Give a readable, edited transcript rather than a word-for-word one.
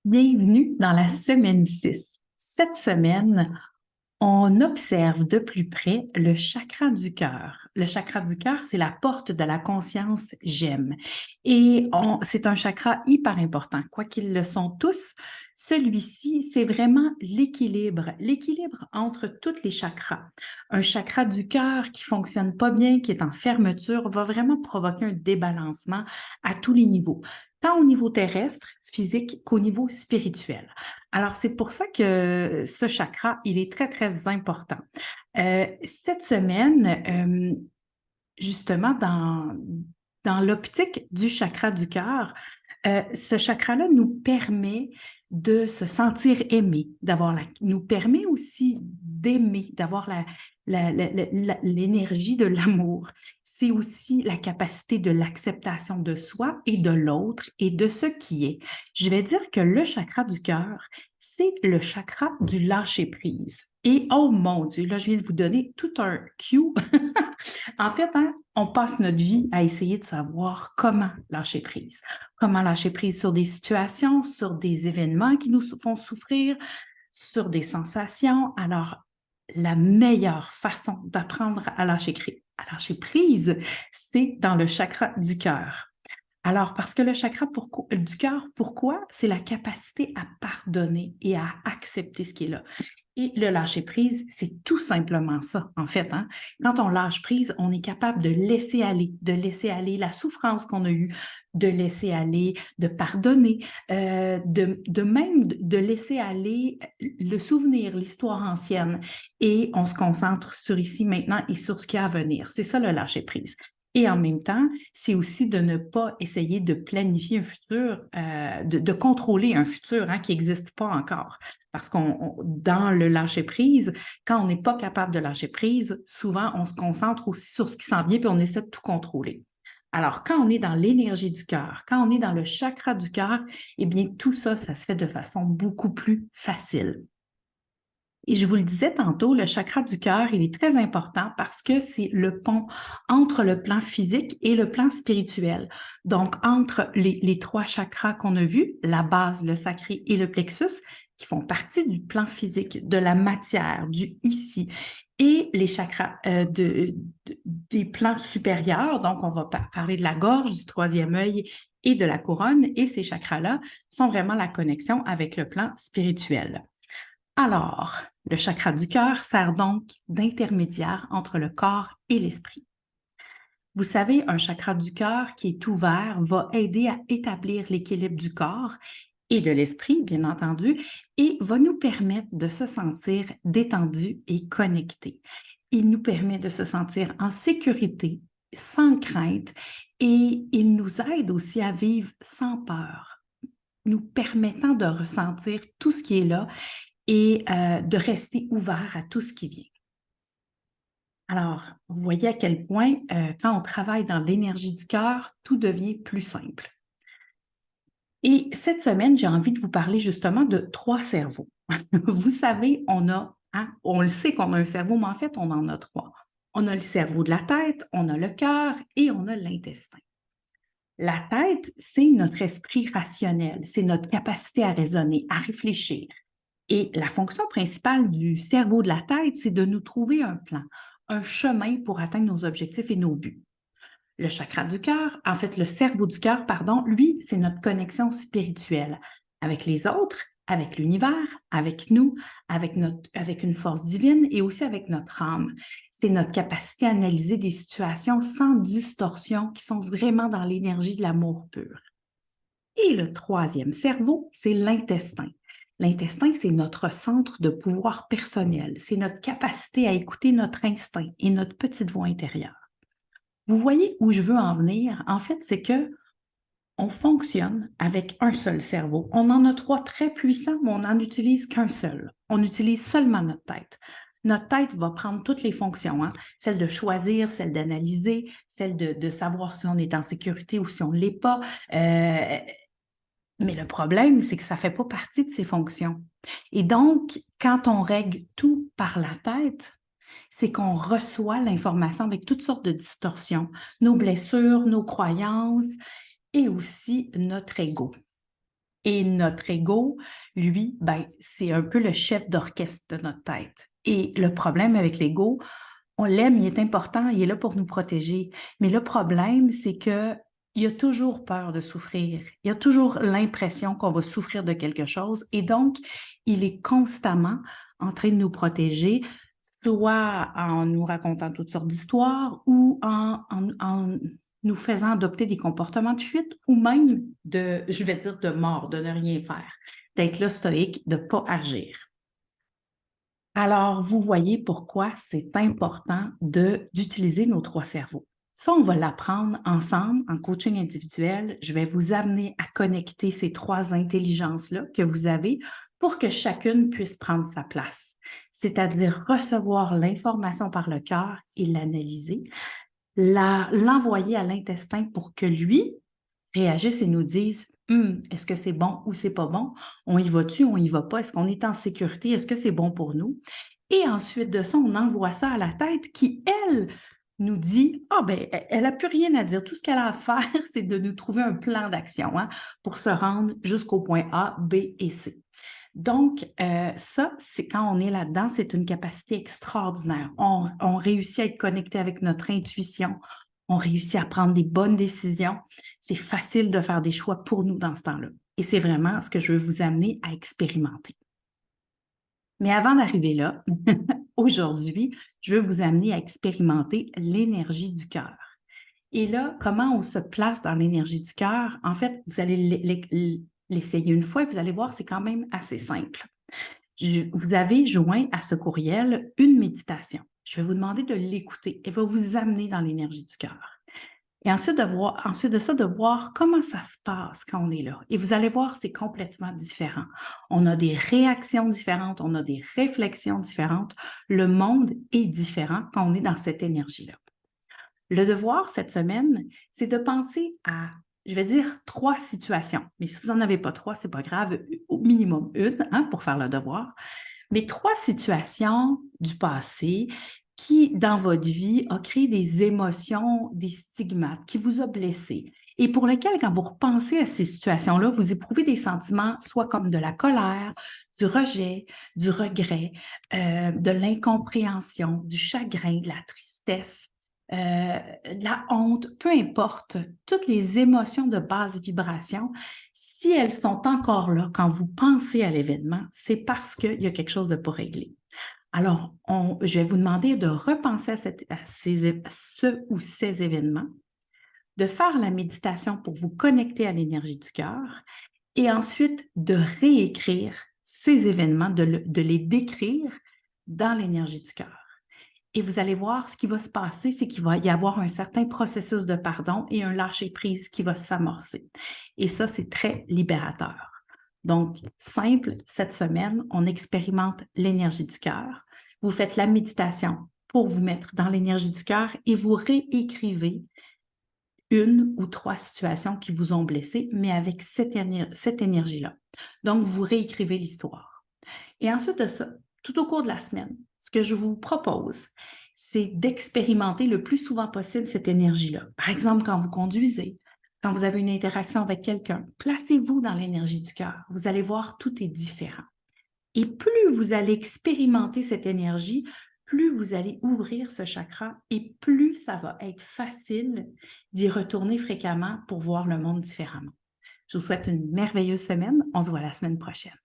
Bienvenue dans la semaine 6. Cette semaine, on observe de plus près le chakra du cœur. Le chakra du cœur, c'est la porte de la conscience j'aime. Et c'est un chakra hyper important. Quoi qu'ils le sont tous, celui-ci, c'est vraiment l'équilibre entre tous les chakras. Un chakra du cœur qui fonctionne pas bien, qui est en fermeture, va vraiment provoquer un débalancement à tous les niveaux, tant au niveau terrestre, physique, qu'au niveau spirituel. Alors, c'est pour ça que ce chakra, il est très, très important. Cette semaine, justement, dans l'optique du chakra du cœur, ce chakra-là nous permet de se sentir aimé, nous permet aussi d'aimer, d'avoir l'énergie de l'amour. C'est aussi la capacité de l'acceptation de soi et de l'autre et de ce qui est. Je vais dire que le chakra du cœur, c'est le chakra du lâcher-prise. Et oh mon Dieu, là, je viens de vous donner tout un cue. En fait, hein, on passe notre vie à essayer de savoir comment lâcher prise. Comment lâcher prise sur des situations, sur des événements qui nous font souffrir, sur des sensations. Alors, la meilleure façon d'apprendre à lâcher prise, c'est dans le chakra du cœur. Alors, parce que le chakra du cœur, pourquoi? C'est la capacité à pardonner et à accepter ce qui est là. Et le lâcher-prise, c'est tout simplement ça, en fait. Hein? Quand on lâche prise, on est capable de laisser aller la souffrance qu'on a eue, de laisser aller, de pardonner, de laisser aller le souvenir, l'histoire ancienne. Et on se concentre sur ici, maintenant et sur ce qui a à venir. C'est ça le lâcher-prise. Et en même temps, c'est aussi de ne pas essayer de planifier un futur, de contrôler un futur hein, qui n'existe pas encore. Parce dans le lâcher-prise, quand on n'est pas capable de lâcher prise, souvent, on se concentre aussi sur ce qui s'en vient puis on essaie de tout contrôler. Alors, quand on est dans l'énergie du cœur, quand on est dans le chakra du cœur, eh bien, tout ça, ça se fait de façon beaucoup plus facile. Et je vous le disais tantôt, le chakra du cœur, il est très important parce que c'est le pont entre le plan physique et le plan spirituel. Donc, entre les trois chakras qu'on a vus, la base, le sacré et le plexus, qui font partie du plan physique, de la matière, du ici, et les chakras des plans supérieurs. Donc, on va parler de la gorge, du troisième œil et de la couronne. Et ces chakras-là sont vraiment la connexion avec le plan spirituel. Alors, le chakra du cœur sert donc d'intermédiaire entre le corps et l'esprit. Vous savez, un chakra du cœur qui est ouvert va aider à établir l'équilibre du corps et de l'esprit, bien entendu, et va nous permettre de se sentir détendu et connecté. Il nous permet de se sentir en sécurité, sans crainte, et il nous aide aussi à vivre sans peur, nous permettant de ressentir tout ce qui est là et de rester ouvert à tout ce qui vient. Alors, vous voyez à quel point, quand on travaille dans l'énergie du cœur, tout devient plus simple. Et cette semaine, j'ai envie de vous parler justement de 3 cerveaux. Vous savez, on le sait qu'on a un cerveau, mais en fait, on en a 3. On a le cerveau de la tête, on a le cœur et on a l'intestin. La tête, c'est notre esprit rationnel, c'est notre capacité à raisonner, à réfléchir. Et la fonction principale du cerveau de la tête, c'est de nous trouver un plan, un chemin pour atteindre nos objectifs et nos buts. Le chakra du cœur, en fait, le cerveau du cœur, pardon, lui, c'est notre connexion spirituelle avec les autres, avec l'univers, avec nous, avec une force divine et aussi avec notre âme. C'est notre capacité à analyser des situations sans distorsion qui sont vraiment dans l'énergie de l'amour pur. Et le troisième cerveau, c'est l'intestin. L'intestin, c'est notre centre de pouvoir personnel. C'est notre capacité à écouter notre instinct et notre petite voix intérieure. Vous voyez où je veux en venir? En fait, c'est que on fonctionne avec un seul cerveau. On en a 3 très puissants, mais on n'en utilise qu'un seul. On utilise seulement notre tête. Notre tête va prendre toutes les fonctions, hein? Celle de choisir, celle d'analyser, celle de savoir si on est en sécurité ou si on ne l'est pas. Mais le problème, c'est que ça ne fait pas partie de ses fonctions. Et donc, quand on règle tout par la tête, c'est qu'on reçoit l'information avec toutes sortes de distorsions, nos blessures, nos croyances et aussi notre ego. Et notre ego, lui, ben, c'est un peu le chef d'orchestre de notre tête. Et le problème avec l'ego, on l'aime, il est important, il est là pour nous protéger. Mais le problème, c'est que il a toujours peur de souffrir. Il a toujours l'impression qu'on va souffrir de quelque chose. Et donc, il est constamment en train de nous protéger, soit en nous racontant toutes sortes d'histoires ou en nous faisant adopter des comportements de fuite ou même de, je vais dire, de mort, de ne rien faire, d'être là stoïque, de ne pas agir. Alors, vous voyez pourquoi c'est important d'utiliser nos trois cerveaux. Ça, on va l'apprendre ensemble en coaching individuel. Je vais vous amener à connecter ces trois intelligences-là que vous avez pour que chacune puisse prendre sa place, c'est-à-dire recevoir l'information par le cœur et l'analyser, l'envoyer à l'intestin pour que lui réagisse et nous dise est-ce que c'est bon ou c'est pas bon? On y va-tu, on y va pas? Est-ce qu'on est en sécurité? Est-ce que c'est bon pour nous? Et ensuite de ça, on envoie ça à la tête qui, elle, nous dit ah ben, elle n'a plus rien à dire. Tout ce qu'elle a à faire, c'est de nous trouver un plan d'action pour se rendre jusqu'au point A, B et C. Donc, ça, c'est quand on est là-dedans, c'est une capacité extraordinaire. On réussit à être connecté avec notre intuition, on réussit à prendre des bonnes décisions. C'est facile de faire des choix pour nous dans ce temps-là. Et c'est vraiment ce que je veux vous amener à expérimenter. Mais avant d'arriver là, aujourd'hui, je veux vous amener à expérimenter l'énergie du cœur. Et là, comment on se place dans l'énergie du cœur? En fait, vous allez l'essayer une fois et vous allez voir, c'est quand même assez simple. Vous avez joint à ce courriel une méditation. Je vais vous demander de l'écouter. Elle va vous amener dans l'énergie du cœur. Et ensuite de ça, de voir comment ça se passe quand on est là. Et vous allez voir, c'est complètement différent. On a des réactions différentes, on a des réflexions différentes. Le monde est différent quand on est dans cette énergie-là. Le devoir cette semaine, c'est de penser à, je vais dire, 3 situations. Mais si vous n'en avez pas 3, ce n'est pas grave, au minimum une pour faire le devoir. Mais 3 situations du passé qui, dans votre vie, a créé des émotions, des stigmates, qui vous a blessé. Et pour lesquels, quand vous repensez à ces situations-là, vous éprouvez des sentiments, soit comme de la colère, du rejet, du regret, de l'incompréhension, du chagrin, de la tristesse, de la honte, peu importe, toutes les émotions de basse vibration, si elles sont encore là quand vous pensez à l'événement, c'est parce qu'il y a quelque chose de pas réglé. Alors, je vais vous demander de repenser à ce ou ces événements, de faire la méditation pour vous connecter à l'énergie du cœur et ensuite de réécrire ces événements, de les décrire dans l'énergie du cœur. Et vous allez voir, ce qui va se passer, c'est qu'il va y avoir un certain processus de pardon et un lâcher-prise qui va s'amorcer. Et ça, c'est très libérateur. Donc, simple, cette semaine, on expérimente l'énergie du cœur. Vous faites la méditation pour vous mettre dans l'énergie du cœur et vous réécrivez 1 ou 3 situations qui vous ont blessé, mais avec cette énergie-là. Donc, vous réécrivez l'histoire. Et ensuite de ça, tout au cours de la semaine, ce que je vous propose, c'est d'expérimenter le plus souvent possible cette énergie-là. Par exemple, quand vous conduisez, quand vous avez une interaction avec quelqu'un, placez-vous dans l'énergie du cœur. Vous allez voir, tout est différent. Et plus vous allez expérimenter cette énergie, plus vous allez ouvrir ce chakra et plus ça va être facile d'y retourner fréquemment pour voir le monde différemment. Je vous souhaite une merveilleuse semaine. On se voit la semaine prochaine.